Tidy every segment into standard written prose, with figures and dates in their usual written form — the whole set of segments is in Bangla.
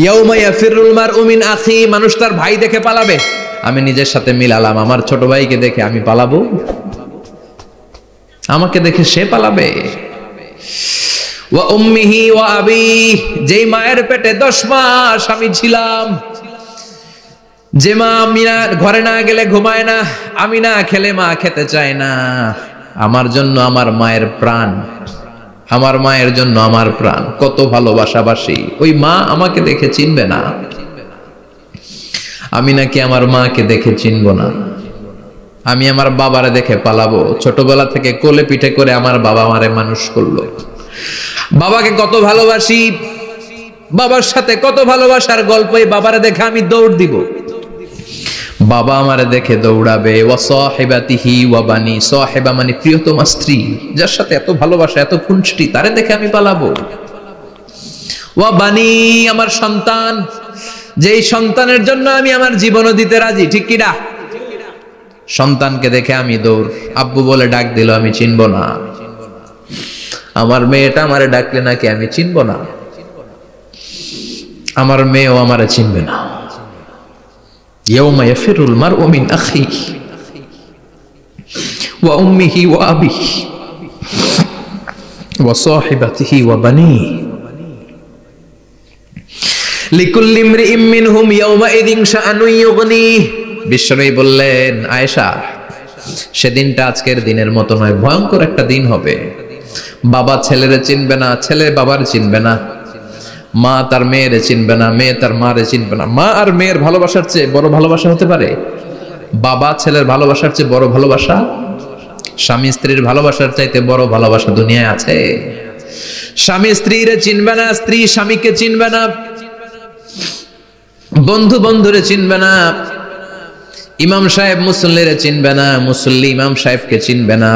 ইয়াউমা ইয়াফিরুল মারউ মিন আখি, মানুষ তার ভাই দেখে পালাবে। আমি নিজের সাথে মিলালাম, আমার ছোট ভাইকে দেখে আমি পালাবো? আমাকে দেখে সে পালাবে? ওয়া উম্মিহি ওয়া আবি, যেই মায়ের পেটে 10 মাস আমি ছিলাম, যে মা আমি ঘরে না গেলে ঘুমায় না, আমি না খেলে মা খেতে চায় না, আমার জন্য আমার মায়ের প্রাণ, আমার মায়ের জন্য আমার প্রাণ, কত ভালোবাসাবাসী। ওই মা আমাকে দেখে চিনবে না, আমি নাকি আমার মাকে দেখে চিনব না। আমি আমার বাবারে দেখে পালাবো। ছোটবেলা থেকে কোলে পিঠে করে আমার বাবা আমারে মানুষ করলো, বাবাকে কত ভালোবাসি, বাবার সাথে কত ভালোবাসার গল্প, এই বাবারে দেখে আমি দৌড় দিব, বাবা আমারে দেখে দৌড়াবে। ওয়া সাহিবাতিহি ওয়া বানি, সাহিবা মানে প্রিয়তমা স্ত্রী, যার সাথে এত ভালোবাসা এত খুনসুটি, তারে দেখে আমি পালাবো। ওয়া বানি, আমার সন্তান, যেই সন্তানের জন্য আমি আমার জীবনও দিতে রাজি, ঠিক কিনা? সন্তানকে দেখে আমি দৌড়। আব্বু বলে ডাক দিল, আমি চিনব না। আমার মেয়েটা আমারে ডাকলে নাকি আমি চিনব না, আমার মেয়েও আমারে চিনবে না। ইয়াউমা ইয়াফিরুল মারউ মিন আখিহি ওয়া উম্মিহি ওয়া আবিহি ওয়া সাহিবাতিহি ওয়া বানিহি লিকুল্লি ইমরিইম মিনহুম ইয়াউমাইযিন শাআনুন ইউগনিহি। বিশ্বনবী বললেন, আয়েশা, সেদিনটা আজকের দিনের মতো নয়, ভয়ঙ্কর একটা দিন হবে। বাবা ছেলেরে চিনবে না, ছেলে বাবার চিনবে না, মা তার মেয়েরে চিনবে না, মেয়ে তার মারে চিনবে না। মা আর মেয়ের ভালোবাসার চেয়ে বড় ভালোবাসা হতে পারে? বাবা ছেলের ভালোবাসার চেয়ে বড় ভালোবাসা? স্বামী স্ত্রীর ভালোবাসার চাইতে বড় ভালোবাসা দুনিয়ায় আছে? স্বামী স্ত্রীরে চিনবে না, স্ত্রী স্বামীকে চিনবে না, বন্ধু বন্ধুরে চিনবে না, ইমাম সাহেব মুসল্লিরে চিনবে না, মুসল্লি ইমাম সাহেবকে চিনবে না,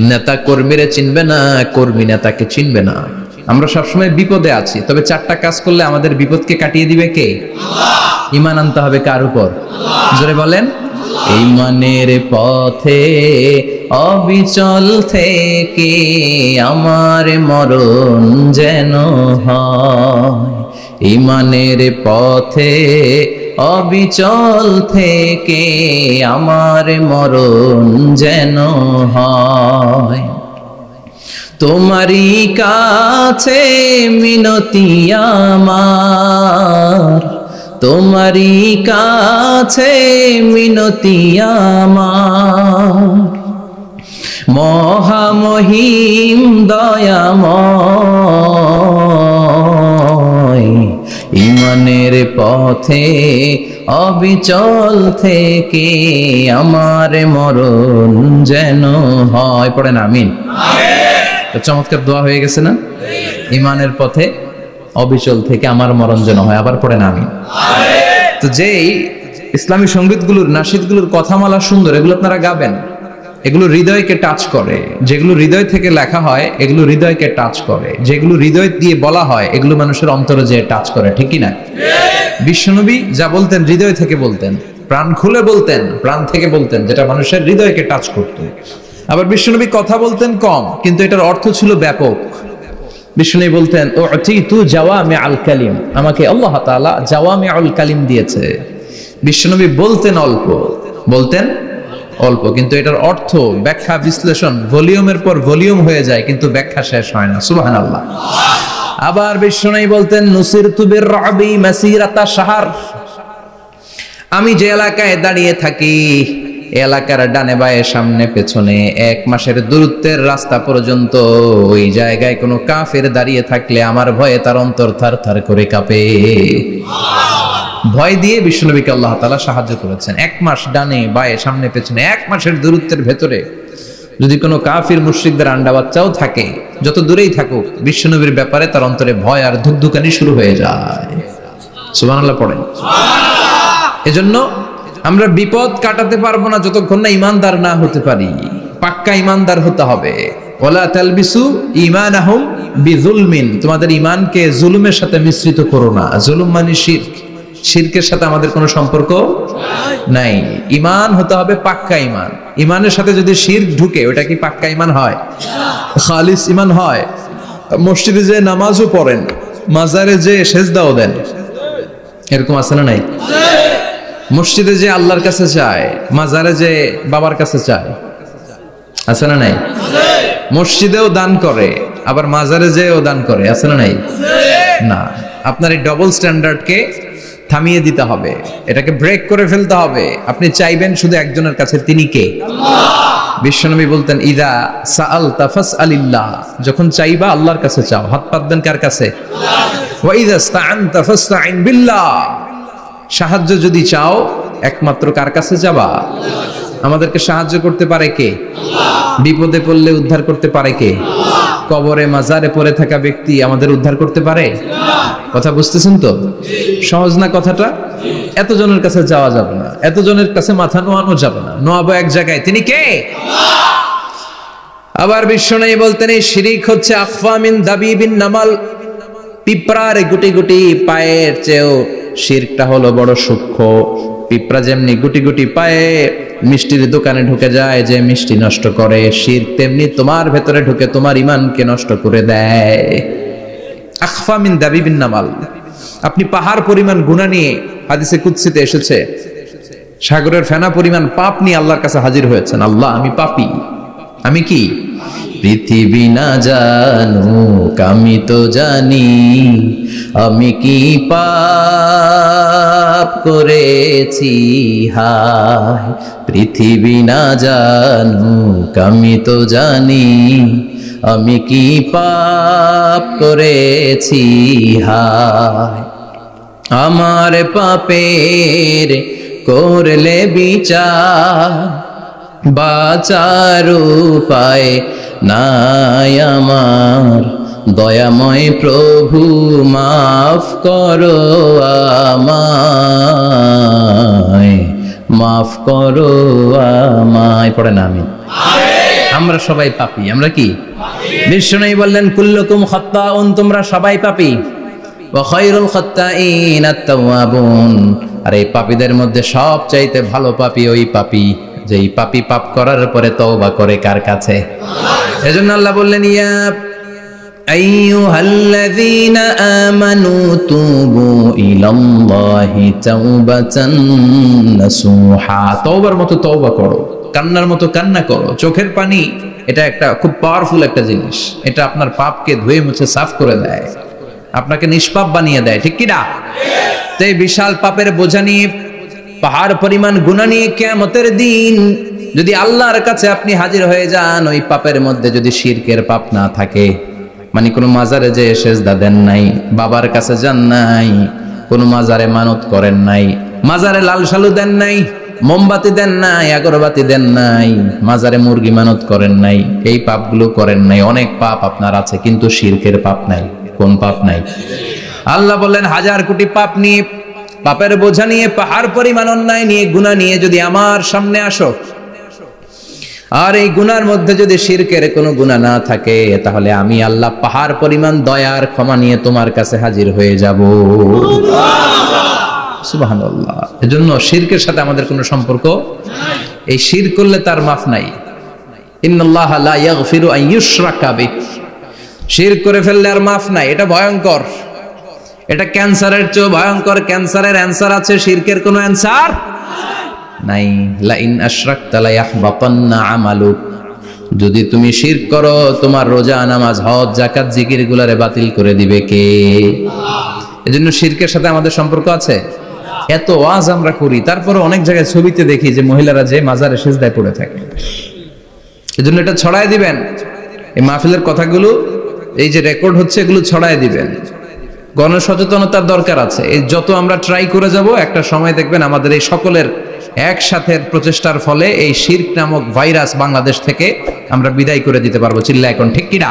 নেতা কর্মীরে চিনবে না, কর্মী নেতাকে চিনবে না। আমরা সবসময় বিপদে আছি, তবে 4টা কাজ করলে আমাদের বিপদকে কাটিয়ে দিবে কে? আল্লাহ। ঈমান আনতে হবে কার উপর? জোরে বলেন। ঈমানের পথে অবিচল থেকে আমার মরণ যেন হয়, ঈমানের পথে অবিচল থেকে আমার মরণ যেন হয়। তোমারই কাছে মিনতি আমার, তোমারই কাছে মিনতি আমার, মহামহিম দয়াময়, ঈমানের পথে অবিচল থেকে আমার মরণ যেন হয়। পড়েন আমিন। চমৎকার দোয়া হয়ে গেছে না? ঈমানের পথে অবিচল থেকে আমার মরণ যেন হয়। আবার পড়েন আমিন। তো যেই ইসলামী সঙ্গীতগুলোর, নাশিদগুলোর কথামালা সুন্দর, এগুলো আপনারা গাবেন, এগুলো হৃদয়কে টাচ করে। যেগুলো হৃদয় থেকে লেখা হয় এগুলো হৃদয়কে টাচ করে, যেগুলো হৃদয় দিয়ে বলা হয় এগুলো মানুষের অন্তরে যে টাচ করে, ঠিক কি না? বিশ্বনবী যা বলতেন হৃদয় থেকে বলতেন, প্রাণ খুলে বলতেন, প্রাণ থেকে বলতেন, যেটা মানুষের হৃদয়কে টাচ করত। আবার বিশ্বনবী কথা বলতেন কম, কিন্তু এটার অর্থ ছিল ব্যাপক। বিশ্বনবী বলতেন, উতিতু জাওয়ামিআল কালিম, আমাকে আল্লাহ তাআলা জাওয়ামিউল কালিম দিয়েছে। বিশ্বনবী বলতেন অল্প, বলতেন অল্প, কিন্তু এটার অর্থ, ব্যাখ্যা, বিশ্লেষণ ভলিউমের পর ভলিউম হয়ে যায়, কিন্তু ব্যাখ্যা শেষ হয় না। সুবহানাল্লাহ। আবার বিশ্বনবী বলতেন, নুসিরতু বিররাবি মাসিরাতা শাহর, আমি যে এলাকায় দাঁড়িয়ে থাকি এলাকার ডানে বায়ে সামনে পেছনে 1 মাসের দূরত্বের রাস্তা পর্যন্ত ওই জায়গায় কোনো কাফের দাঁড়িয়ে থাকলে আমার ভয়ে তার অন্তর থার থার করে কাঁপে। ভয় দিয়ে বিশ্বনবীকে আল্লাহ তাআলা সাহায্য করেছেন। 1 মাস ডানে বায়ে সামনে পেছনে 1 মাসের দূরত্বের ভেতরে যদি কোনো কাফির মুশরিকদের আন্ডা বাচ্চাও থাকে, যত দূরেই থাকুক, বিশ্বনবীর ব্যাপারে তার অন্তরে ভয় আর ধুকধুকানি শুরু হয়ে যায়। সুবহানাল্লাহ পড়েন। এজন্য আমরা বিপদ কাটাতে পারবো না যতক্ষণ না ঈমানদার না হতে পারি। পাক্কা ঈমানদার হতে হবে। ওয়ালা তালবিসু ঈমানাহুম বিযুলমিন, তোমাদের ঈমানকে জুলুমের সাথে মিশ্রিত করো না। জুলুম মানে শিরক, শিরকের সাথে আমাদের কোনো সম্পর্ক নাই। ঈমান হতে হবে পাক্কা ঈমান। ঈমানের সাথে যদি শিরক ঢুকে, ওটা কি পাক্কা ঈমান হয়? খালিস ঈমান হয়? মসজিদে যে নামাজও পড়েন, মাজারে যে সেজদাও দেন, এরকম আছে না নাই? মসজিদে যে আল্লাহর কাছে যায়, মাজারে যে বাবার কাছে যায়, আছে না নাই? মসজিদেও দান করে, আবার মাজারে যেও দান করে, আছে না নাই? না, আপনার এই ডবল স্ট্যান্ডার্ডকে থামিয়ে দিতে হবে, এটাকে ব্রেক করে ফেলতে হবে। আপনি চাইবেন শুধু একজনের কাছে, তিনি কে? বিশ্বনবী বলতেন, ইদা সাআলতা ফাসআলিল্লাহ, যখন চাইবা আল্লাহর কাছে চাও। হাত পাত দেন কার কাছে? ওয়া ইদা ইসতাআনতা ফাসতাইন বিল্লাহ, সাহায্য যদি চাও একমাত্র কার কাছে যাবা? আমাদেরকে সাহায্য করতে পারে কে? বিপদে পড়লে উদ্ধার করতে পারে কে? কবরে মাজারে পড়ে থাকা ব্যক্তি আমাদের উদ্ধার করতে পারে? কথা বুঝতেছেন তো? সহজ না কথাটা? এতজনের কাছে যাওয়া যাবে না, এতজনের কাছে মাথা নোয়ানো যাবে না, নোয়াবো এক জায়গায়, তিনি কে? আবার বিশ্বনবী বলতেন, এই শিরিক হচ্ছে আখফা মিন দাবিবিন নামাল, পিঁপড়ার গুটি গুটি পায়ের চেয়েও শিরকটা হলো বড় সূক্ষ্ম। পিঁপড়া যেমনি গুটি গুটি পায়ে মিষ্টির দোকানে ঢুকে যায়, যে মিষ্টি নষ্ট করে, শিরক তেমনি তোমার ভেতরে ঢুকে তোমার ঈমানকে নষ্ট করে দেয়। আখফা মিন দাবিবিন নামাল। আপনি পাহাড় পরিমাণ গুনাহ নিয়ে, হাদিসে কুদসিতে এসেছে, সাগরের ফেনা পরিমাণ পাপ নিয়ে আল্লাহর কাছে হাজির হয়েছেন। আল্লাহ, আমি পাপী, আমি কি? পৃথিবী না জানুক আমি তো জানি, আমি কি পাপ করেছি হায়। পৃথিবী না জানুক আমি তো জানি, আমি কি পাপ করেছি হায়। আমার পাপের করলে বিচার, বাঁচার উপায় নাই আমার। দয়াময় প্রভু মাফ করো আমায়, মাফ করো আমায়। পড়েন আমিন। আমরা সবাই পাপী। আমরা কি? বিশ্বনবী বললেন, কুল্লুকুম খাত্তাউন, তোমরা সবাই পাপী। ওয়া খায়রুল খাত্তাইন আত-তাওয়াবুন, আর এই পাপীদের মধ্যে সবচাইতে ভালো পাপী ওই পাপী যেই পাপী পাপ করার পরে তওবা করে কার কাছে? এজন্য আল্লাহ বললেন, ইয়া আইয়ুহাল্লাযীনা আমানু তুবু ইলাল্লাহি তাওবাতান নাসুহা, তওবার মতো তওবা করো, কান্নার মতো কান্না করো। চোখের পানি এটা একটা খুব পাওয়ারফুল একটা জিনিস, এটা আপনার পাপকে ধুয়ে মুছে সাফ করে দেয়, আপনাকে নিষ্পাপ বানিয়ে দেয়, ঠিক কি না? তো এই বিশাল পাপের বোঝা নিয়ে, পাহাড় পরিমাণ গুনাহ নিয়ে কিয়ামতের দিন যদি আল্লাহর কাছে আপনি হাজির হয়ে যান, ওই পাপের মধ্যে যদি শিরকের পাপ না থাকে, মানে কোনো মাজারে যে সেজদা দেন নাই, বাবার কাছে যান নাই, কোনো মাজারে মানত করেন নাই, মাজারে লাল শালু দেন নাই, মোমবাতি দেন নাই, আগরবাতি দেন নাই, মাজারে মুরগি মানত করেন নাই, এই পাপগুলো করেন নাই, অনেক পাপ আপনার আছে, কিন্তু শিরকের পাপ নাই। কোন পাপ নাই? আল্লাহ বললেন, হাজার কোটি পাপ নিয়ে, পাপের বোঝা নিয়ে, পাহাড় পরিমাণ অন্যায় নিয়ে, গুনাহ নিয়ে যদি আমার সামনে আসো, আর এই গুনার মধ্যে যদি শিরকের কোনো গুনাহ না থাকে, তাহলে আমি আল্লাহ পাহাড় পরিমাণ দয়ার ক্ষমা নিয়ে তোমার কাছে হাজির হয়ে যাব। সুবহানাল্লাহ। এজন্য শিরকের সাথে আমাদের কোনো সম্পর্ক নাই। এই শিরক করলে তার মাফ নাই। ইন্নাল্লাহা লা ইয়াগফিরু আন ইউশরাকা বিহি, শিরক করে ফেললে আর মাফ নাই। এটা ভয়ঙ্কর, এটা ক্যান্সারের চেয়ে ভয়ঙ্কর। ক্যান্সারের অ্যানসার আছে, শিরকের কোনো অ্যানসার নাই। লা ইন আশরাকতা লা ইয়াহবাতান্না আমালুক, যদি তুমি শিরক করো, তোমার রোজা, নামাজ, হজ, যাকাত, জিকির গুলারে বাতিল করে দিবে কে? এজন্য শিরকের সাথে আমাদের সম্পর্ক আছে। এত ওয়াজ আমরা করি, তারপরে অনেক জায়গায় ছবিতে দেখি যে মহিলারা যে মাজারে সেজদায় পড়ে থাকে। এজন্য এটা ছড়ায় দিবেন, এই মাহফিলের কথাগুলো এই যে রেকর্ড হচ্ছে, এগুলো ছড়ায় দিবেন। গণসচেতনতার দরকার আছে। এই যত আমরা ট্রাই করে যাব, একটা সময় দেখবেন আমাদের এই সকলের একসাথে প্রচেষ্টার ফলে এই শিরক নামক ভাইরাস বাংলাদেশ থেকে আমরা বিদায় করে দিতে পারবো। চিল্লা এখন, ঠিক কিনা?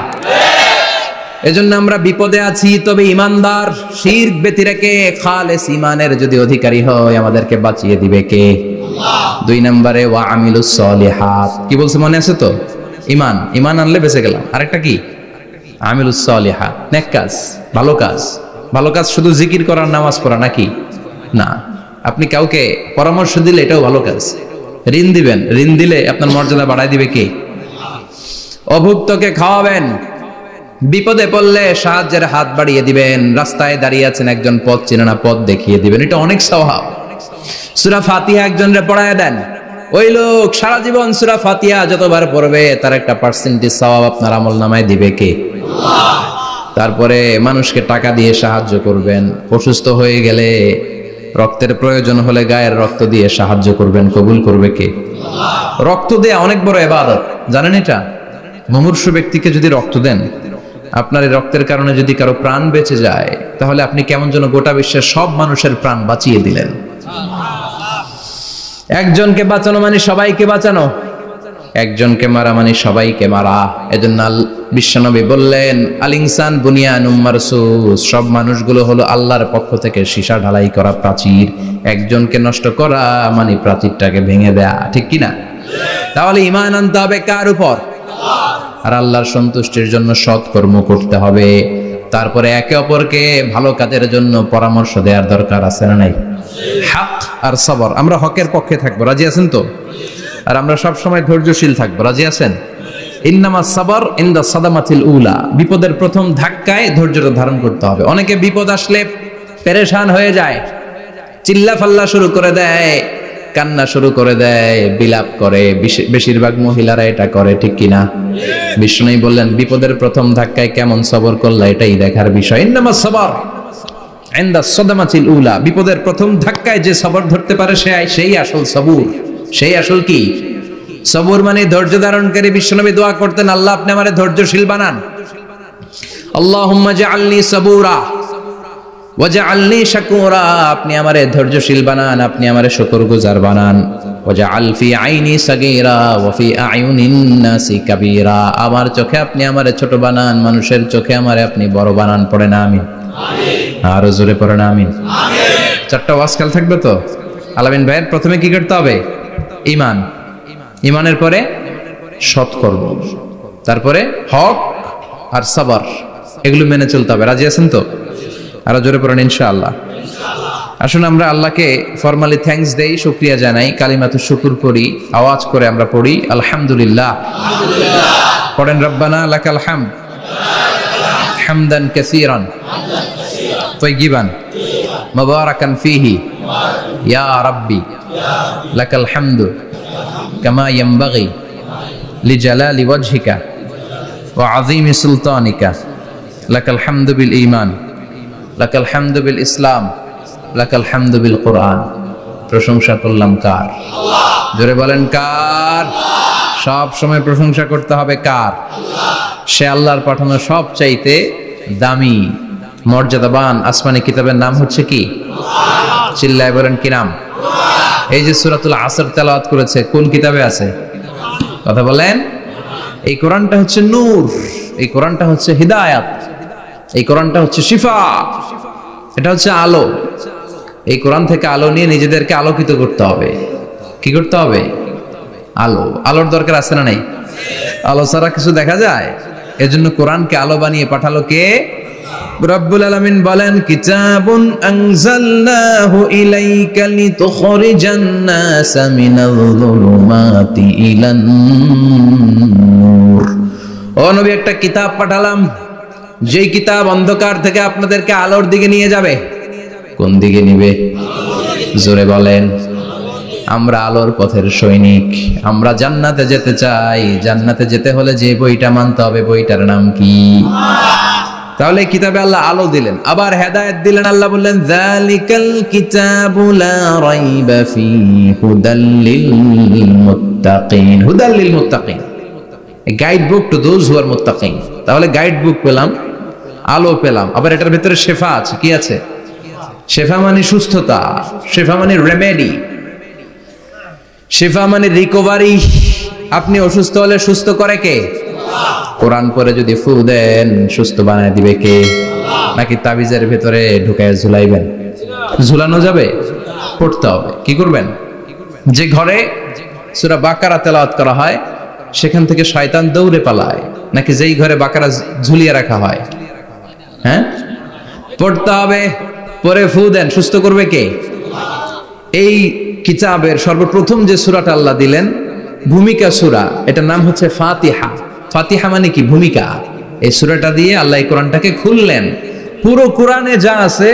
এজন্য আমরা বিপদে আছি, তবে ইমানদার, শিরক ব্যতি রেখে খালেস ইমানের যদি অধিকারী হয়, আমাদেরকে বাঁচিয়ে দিবে কে? আল্লাহ। 2 নম্বরে ওয়া আমিলুস সলিহাত, কি বলছে মনে আছে তো? ঈমান, ঈমান আনলে বেঁচে গেলাম। আরেকটা কি? আমিলুস সলিহাত, নেক কাজ, ভালো কাজ। ভালো কাজ শুধু জিকির করার, নামাজ পড়া নাকি? না। আপনি কাউকে পরামর্শ দিলে এটাও ভালো কাজ। ঋণ দিবেন, ঋণ দিলে আপনার মর্যাদা বাড়ায় দিবে কে? অভুক্তকে খাওয়াবেন, বিপদে পড়লে সাহায্যের হাত বাড়িয়ে দিবেন। রাস্তায় দাঁড়িয়ে আছেন, একজন পথ চেনে না, পথ দেখিয়ে দিবেন, এটা অনেক সওয়াব। সূরা ফাতিহা একজনরে পড়ায় দেন, ওই লোক সারা জীবন সূরা ফাতিহা যতবার পড়বে তার একটা পার্সেন্টেজ সওয়াব আপনার আমলনামায় দিবে কে? আল্লাহ। তারপরে মানুষকে টাকা দিয়ে সাহায্য করবেন, অসুস্থ হয়ে গেলে রক্তের প্রয়োজন হলে গায়ের রক্ত দিয়ে সাহায্য করবেন, কবুল করবে কে? আল্লাহ। রক্ত দেয়া অনেক বড় ইবাদত, জানেন এটা? মুমূর্ষু ব্যক্তিকে যদি রক্ত দেন, আপনার এই রক্তের কারণে যদি কারো প্রাণ বেঁচে যায়, তাহলে আপনি কেমন যেন গোটা বিশ্বের সব মানুষের প্রাণ বাঁচিয়ে দিলেন। একজনকে বাঁচানো মানে সবাইকে বাঁচানো, একজনকে মারা মানে সবাইকে মারা। এজন্য বিশ্বনবী বললেন, আল ইনসান বুনিয়ানুম মারসুস, সব মানুষগুলো হলো আল্লাহর পক্ষ থেকে সীসা ঢালাই করা প্রাচীর। একজনকে নষ্ট করা মানে প্রাচীরটাকে ভেঙে দেয়া, ঠিক কিনা? তাহলে ঈমান আনতে হবে কার উপর? আর আল্লাহর সন্তুষ্টির জন্য সৎ কর্ম করতে হবে। তারপরে একে অপরকে ভালো কাজের জন্য পরামর্শ দেওয়ার দরকার আছে না নাই? হক আর সবর, আমরা হকের পক্ষে থাকবো, রাজি আছেন তো? আর আমরা সব সময় ধৈর্যশীল থাকবো, রাজি আছেন? ইন্নামাস সাবর ইনদা সাদামাতিল উলা, বিপদের প্রথম ধাক্কায় ধৈর্যটা ধারণ করতে হবে। অনেকে বিপদ আসলে পেরেশান হয়ে যায়, চিল্লা ফাল্লা শুরু করে দেয়, কান্না শুরু করে দেয়, বিলাপ করে। বেশিরভাগ মহিলারা এটা করে, ঠিক কিনা? বিষ্ণু বললেন, বিপদের প্রথম ধাক্কায় কেমন সবর করলা এটাই দেখার বিষয়। ইন্নামাস সাবর ইনদা সাদামাতিল উলা, বিপদের প্রথম ধাক্কায় যে সবর ধরতে পারে সেই আসল সবুর, সেই আসল কি সবুর মানে ধৈর্য ধারণকারী। বিশ্বনবী দোয়া করতেন, আল্লাহ আপনি আমারে ধৈর্যশীল বানান, আল্লাহুম্মা জাআলনি সাবুরা ওয়াজআলনি শাকুরা, আপনি আমারে ধৈর্যশীল বানান, আপনি আমারে শুকরগুজার বানান। ওয়াজআল ফি আইনি সাগীরা ওয়া ফি আয়ুনিন নাসি কাবীরা, আমার চোখে আপনি আমারে ছোট বানান, মানুষের চোখে আমারে আপনি বড় বানান। পড়ে না আমিন? আমিন। আর জোরে পড়ে না আমিন? আমিন। চারটা ওয়াজ কাল থাকবে তো? আলামিন ভাইয়ের প্রথমে কি করতে হবে? ঈমান, ঈমানের পরে সৎকর্ম, তারপরে হক আর সবর, এগুলো মেনে চলতে হবে। রাজি আছেন তো? আরো জোরে পড়েন ইনশাআল্লাহ। আসুন আমরা আল্লাহকে ফরমালি থ্যাঙ্কস দেই, শুকরিয়া জানাই, কালিমাতু শুকুর করি, আওয়াজ করে আমরা পড়ি আলহামদুলিল্লাহ। পড়েন রব্বানা লাকাল হামদ হামদান কাসীরান তাইয়িবান মুবারাকান ফীহি ইয়া রাব্বি লাকাল হামদু কামা ইয়ানবাগি লিজালালি ওয়াজহিকা ওয়া আযীমি সুলতানিকা লাকাল হামদু বিল ঈমান লাকাল হামদু বিল ইসলাম লাকাল হামদু বিল কুরআন। প্রশংসা করলাম কার? আল্লাহ। জোরে বলেন কার? সব সময় প্রশংসা করতে হবে কার? আল্লাহ। সে আল্লাহর পাঠানো সবচাইতে দামি মর্যাদাবান আসমানি কিতাবের নাম হচ্ছে কি? কুরআন। চিল্লায় বলেন কি নাম? কুরআন। এই যে সূরাতুল আসর তেলাওয়াত করেছে, কোন কিতাবে আছে? কথা বলেন। এই কোরআনটা হচ্ছে নূর, এই কোরআনটা হচ্ছে হিদায়াত, এই কোরআনটা হচ্ছে শিফা, এটা হচ্ছে আলো। এই কোরআন থেকে আলো নিয়ে নিজেদেরকে আলোকিত করতে হবে। কি করতে হবে? আলো। আলোর দরকার আছে না নাই? আলো ছাড়া কিছু দেখা যায়? এজন্য কোরআনকে আলো বানিয়ে পাঠালো কে? রব্বুল আলামিন বলেন, কিতাবুন আনজালনাহু ইলাইকা লিতুখরিজান নাসা মিনাল যুলুমাতি ইলান নূর। ও নবী, একটা কিতাব পাঠালাম, যেই কিতাব অন্ধকার থেকে আপনাদেরকে আলোর দিকে নিয়ে যাবে। কোন দিকে নিবে? জোরে বলেন। আমরা আলোর পথের সৈনিক, আমরা জান্নাতে যেতে চাই। জান্নাতে যেতে হলে যে বইটা মানতে হবে, বইটার নাম কি? তাহলে কিতাবে আল্লাহ আলো দিলেন, আবার হেদায়েত দিলেন। আল্লাহ বললেন, যালিকাল কিতাবু লা রাইবা ফীহি হুদাল লিল মুত্তাকিন। হুদাল লিল মুত্তাকিন, a guide book to those who are muttaqin। তাহলে গাইড বুক পেলাম, আলো পেলাম, আবার এটার ভিতরে শেফা আছে। কি আছে? শেফা মানে সুস্থতা, শেফা মানে রেমেডি, শেফা মানে রিকভারি। আপনি অসুস্থ হলে সুস্থ করে কে? কোরআন পড়ে যদি ফু দেন, সুস্থ বানায় দিবে কে? নাকি তাবিজের ভেতরে ঢুকায় ঝুলাইবেন? ঝুলানো যাবে? পড়তে হবে। কি করবেন? যে ঘরে সূরা বাকারা তেলাওয়াত করা হয় সেখান থেকে শয়তান দৌড়ে পালায়, নাকি যেই ঘরে বাকারা ঝুলিয়ে রাখা হয়? হ্যাঁ, পড়তে হবে। পরে ফু দেন, সুস্থ করবে কে? এই কিতাবের সর্বপ্রথম যে সূরাটা আল্লাহ দিলেন, ভূমিকা সূরা, এটার নাম হচ্ছে ফাতিহা। ফাতিহা মানে কি? ভূমিকা। এই সূরাটা দিয়ে আল্লাহ এই কোরআনটাকে খুললেন। পুরো কোরআনে যা আছে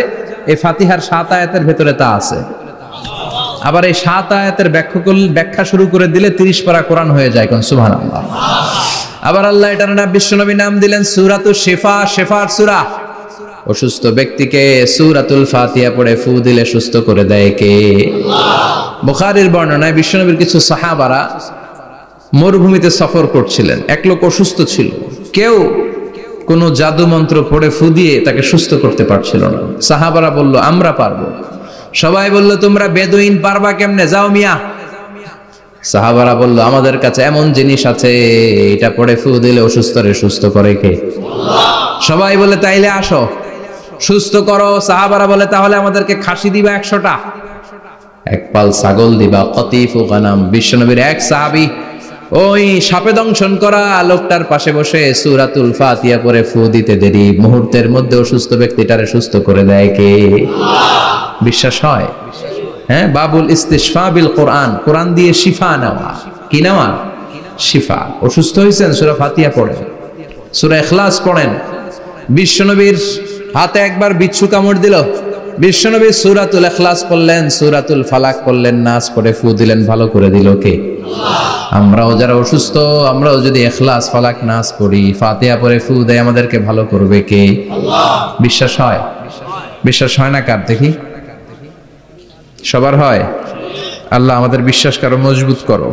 এই ফাতিহার 7 আয়াতের ভেতরে তা আছে। আবার এই 7 আয়াতের ব্যাখ্যা শুরু করে দিলে 30 পারা কোরআন হয়ে যায়। কোন সুবহানাল্লাহ। আবার আল্লাহ এটার নাম বিশ্বনবী নাম দিলেন সূরাতুশ শিফা, শিফার সূরা। অসুস্থ ব্যক্তিকে সূরাতুল ফাতিহা পড়ে ফু দিলে সুস্থ করে দেয় কে? আল্লাহ। বুখারীর বর্ণনায় বিশ্বনবীর কিছু সাহাবারা মরুভূমিতে সফর করছিলেন। এক লোক অসুস্থ ছিল, কেউ কোন জাদু মন্ত্র পড়ে ফু দিয়ে তাকে সুস্থ করতে পারছিল না। সাহাবারা বলল আমরা পারবো। সবাই বলল তোমরা বেদুইন, পারবা কেমনে? যাও মিয়া। সাহাবারা বলল আমাদের কাছে এমন জিনিস আছে, এটা পড়ে ফু দিলে অসুস্থরে সুস্থ করে কে? আল্লাহ। সবাই বলে তাইলে আসো সুস্থ করো। সাহাবারা বলে তাহলে আমাদেরকে খাসি দিবা 100টা, এক পাল ছাগল দিবা, কতিফু গানাম। বিশ্বনবীর এক সাহাবী ওই সাপে দংশন করা লোকটার পাশে বসে সূরাতুল ফাতিহা পড়ে ফু দিতে দেরি মুহূর্তের মধ্যে অসুস্থ ব্যক্তিটারে সুস্থ করে দেয় কে? আল্লাহ। বিশ্বাস হয়? হ্যাঁ, বাবুল ইস্তিশফা বিল কোরআন, কোরআন দিয়ে শিফা নেওয়া। কি নেওয়া? শিফা। অসুস্থ হয়েছেন, সূরা ফাতিহা পড়েন, সূরা ইখলাস পড়েন। বিশ্বনবীর হাতে একবার বিচ্ছু কামড় দিল, বিশ্বনবী সূরাতুল ইখলাস পড়লেন, সূরাতুল ফালাক পড়লেন, নাস পড়ে ফু দিলেন, ভালো করে দিল কে? আল্লাহ। আমরাও যারা অসুস্থ, আমরাও যদি ইখলাস ফালাক নাস পড়ি, ফাতিহা পড়ে ফু দেয়, আমাদেরকে ভালো করবে কে? আল্লাহ। বিশ্বাস হয়? বিশ্বাস হয় না কার? দেখি সবার হয়? আল্লাহ আমাদের বিশ্বাসকে আরো মজবুত করো।